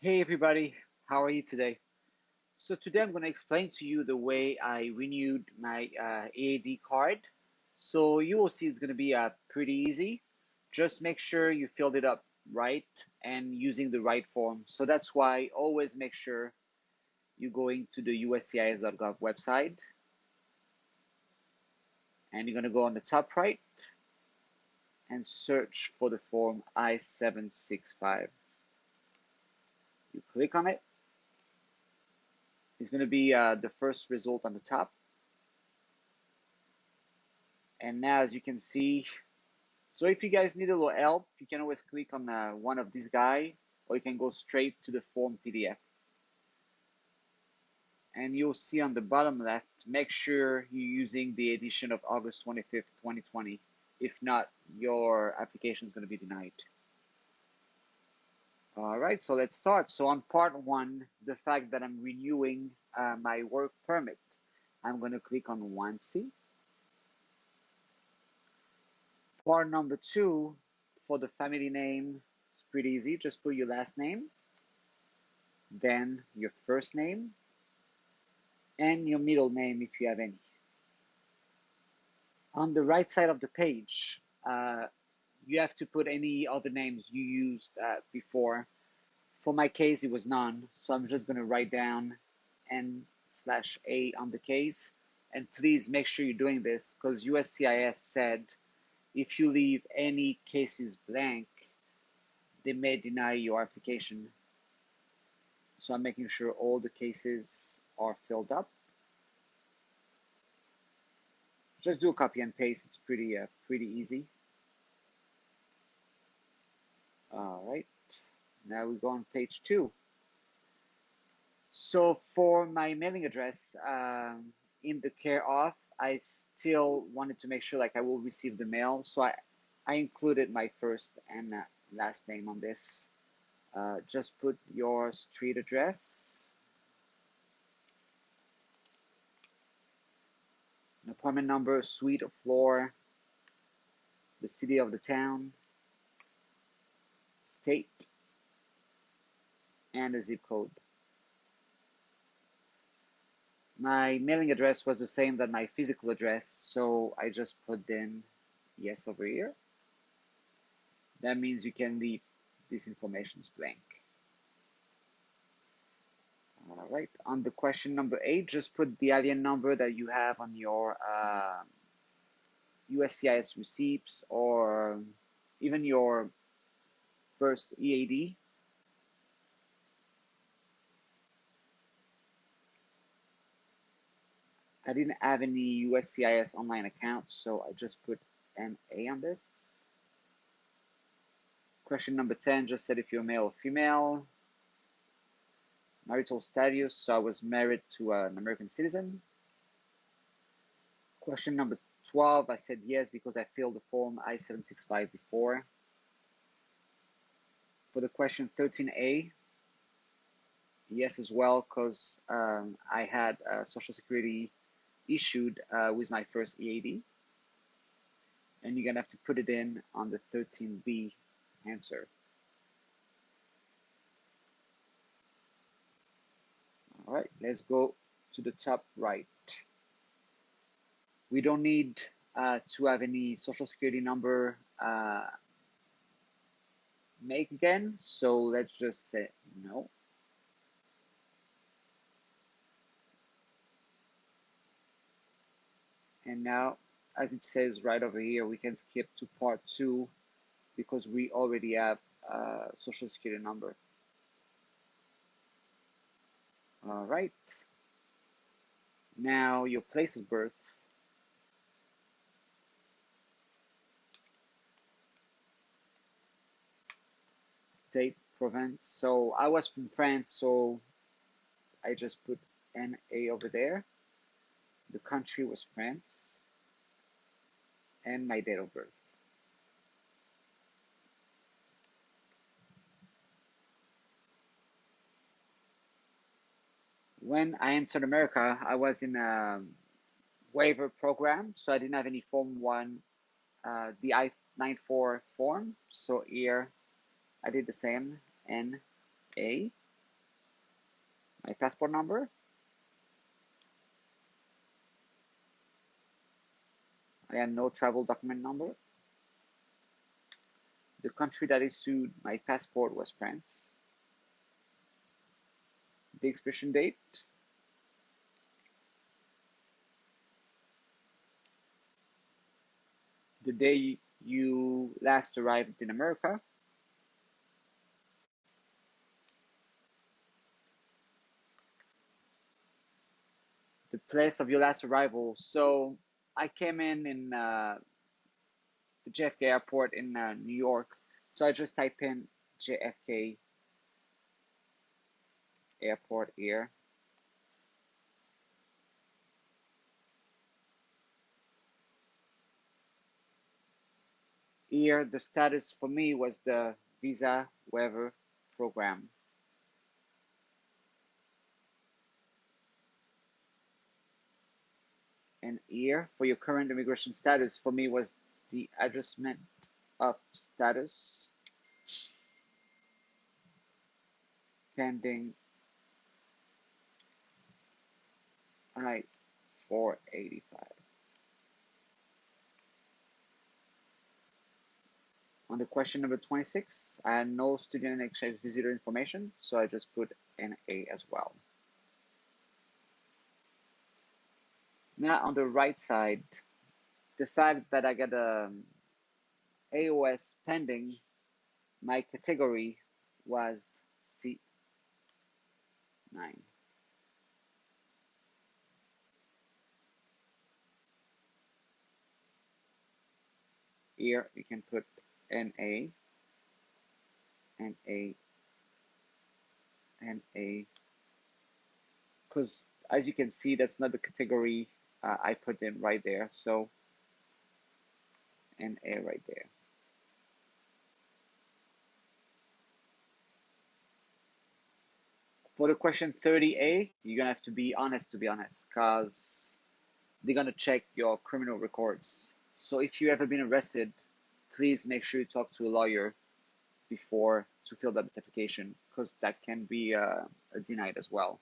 Hey everybody, how are you today? So today I'm going to explain to you the way I renewed my AAD card. So you will see it's going to be pretty easy. Just make sure you filled it up right and using the right form. So that's why always make sure you're going to the uscis.gov website and you're going to go on the top right and search for the form I765. You click on it. It's going to be the first result on the top. And now, as you can see, so if you guys need a little help, you can always click on one of these guys, or you can go straight to the form PDF. And you'll see on the bottom left, make sure you're using the edition of August 25th, 2020. If not, your application is going to be denied. All right, so let's start. So on part one, the fact that I'm renewing my work permit, I'm going to click on 1C. Part number two, for the family name, it's pretty easy. Just put your last name, then your first name, and your middle name if you have any. On the right side of the page, you have to put any other names you used before. For my case, it was none, so I'm just going to write down N/A on the case. And please make sure you're doing this because USCIS said if you leave any cases blank, they may deny your application. So I'm making sure all the cases are filled up. Just do a copy and paste. It's pretty easy. All right. Now we go on page two. So for my mailing address, in the care of, I still wanted to make sure like I will receive the mail. So I included my first and last name on this. Just put your street address, an apartment number, suite or floor, the city of the town, state, and a zip code. My mailing address was the same that my physical address, so I just put in yes over here. That means you can leave these informations blank. All right, on the question number 8, just put the alien number that you have on your USCIS receipts or even your first EAD. I didn't have any USCIS online account, so I just put NA on this. Question number 10 just said if you're male or female. Marital status, so I was married to an American citizen. Question number 12, I said yes because I filled the form I-765 before. For the question 13A, yes as well because I had Social Security issued with my first EAD. And you're going to have to put it in on the 13B answer. All right, let's go to the top right. We don't need to have any Social Security number make again, so let's just say no. And now, as it says right over here, we can skip to part 2 because we already have a Social Security number. All right. Now your place of birth. State, province. So I was from France, so I just put NA over there. The country was France. And my date of birth. When I entered America, I was in a waiver program, so I didn't have any Form 1, the I-94 form. So here I did the same, NA. my passport number. I have no travel document number. The country that issued my passport was France. The expiration date. The day you last arrived in America. The place of your last arrival. So I came in the JFK airport in New York. So I just type in JFK airport here. Here, the status for me was the visa waiver program. And here, for your current immigration status, for me was the adjustment of status pending I-485. On the question number 26, I had no student and exchange visitor information, so I just put NA as well. Now on the right side, the fact that I got a AOS pending, my category was C9. Here you can put NA, NA, NA, because as you can see, that's not the category I put in right there, so NA right there. For the question 30A, you're gonna have to be honest, because they're gonna check your criminal records. So if you ever been arrested, please make sure you talk to a lawyer before to fill out this application, because that can be denied as well.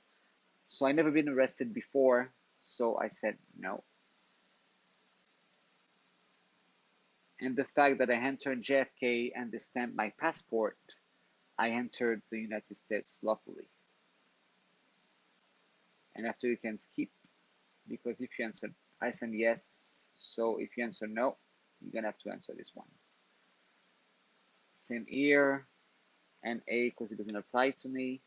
So I never been arrested before, so I said no. And the fact that I entered JFK and they stamped my passport, I entered the United States lawfully. And after you can skip, because if you answer, I said yes, so if you answer no, you're gonna have to answer this one. Same here, and A, because it doesn't apply to me.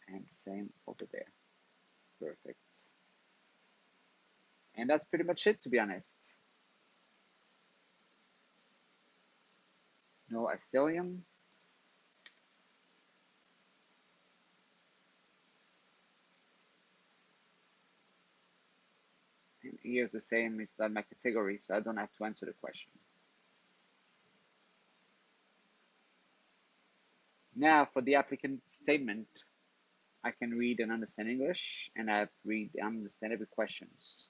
And same over there. Perfect. And that's pretty much it, to be honest. No asylum. And here's the same, it's not my category, so I don't have to answer the question. Now for the applicant statement, I can read and understand English, and I read and understand every questions.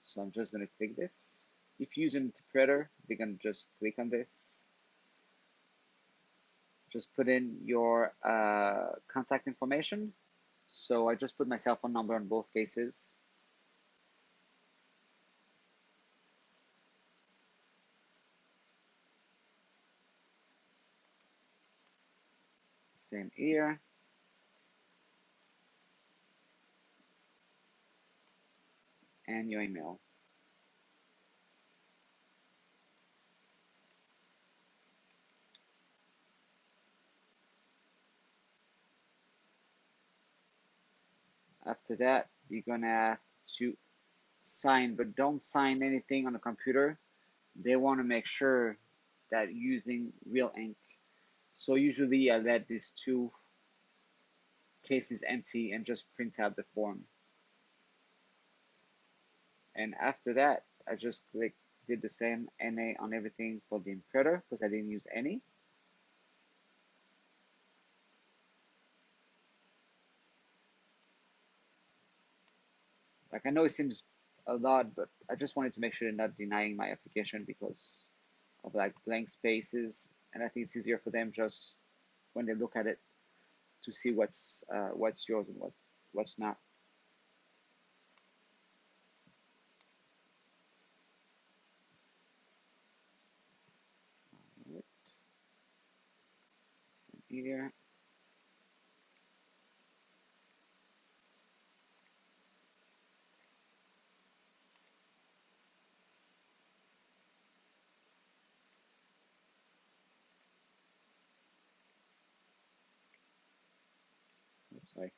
So I'm just gonna click this. If you use an interpreter, they're gonna just click on this. Just put in your contact information. So I just put my cell phone number on both cases. Same here. And your email. After that, you're gonna have to sign, but don't sign anything on the computer. They want to make sure that using real ink. So usually I let these two cases empty and just print out the form. And after that, I just did the same NA on everything for the printer because I didn't use any. Like I know it seems a lot, but I just wanted to make sure they're not denying my application because of like blank spaces and I think it's easier for them just when they look at it to see what's yours and what's not. Right. Here. Oops, sorry.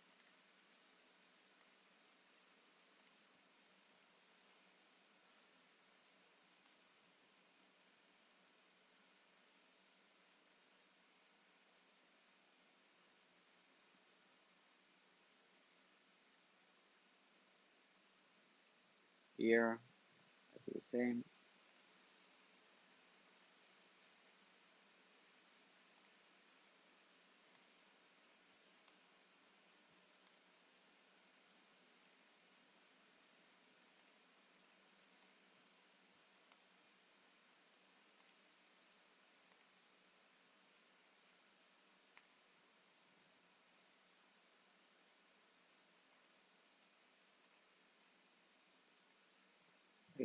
Here, I do the same.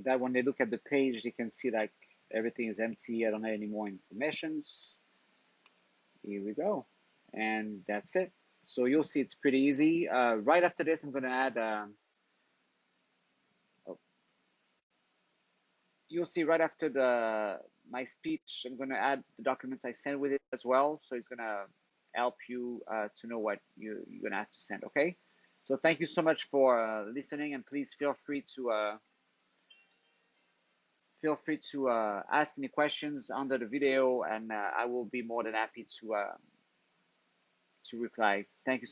That when they look at the page, they can see like everything is empty. I don't have any more informations. Here we go. And that's it. So you'll see it's pretty easy. Right after this, I'm going to add, oh, you'll see right after my speech, I'm going to add the documents I sent with it as well. So it's going to help you to know what you're going to have to send, okay? So thank you so much for listening, and please feel free to ask me questions under the video, and I will be more than happy to reply. Thank you.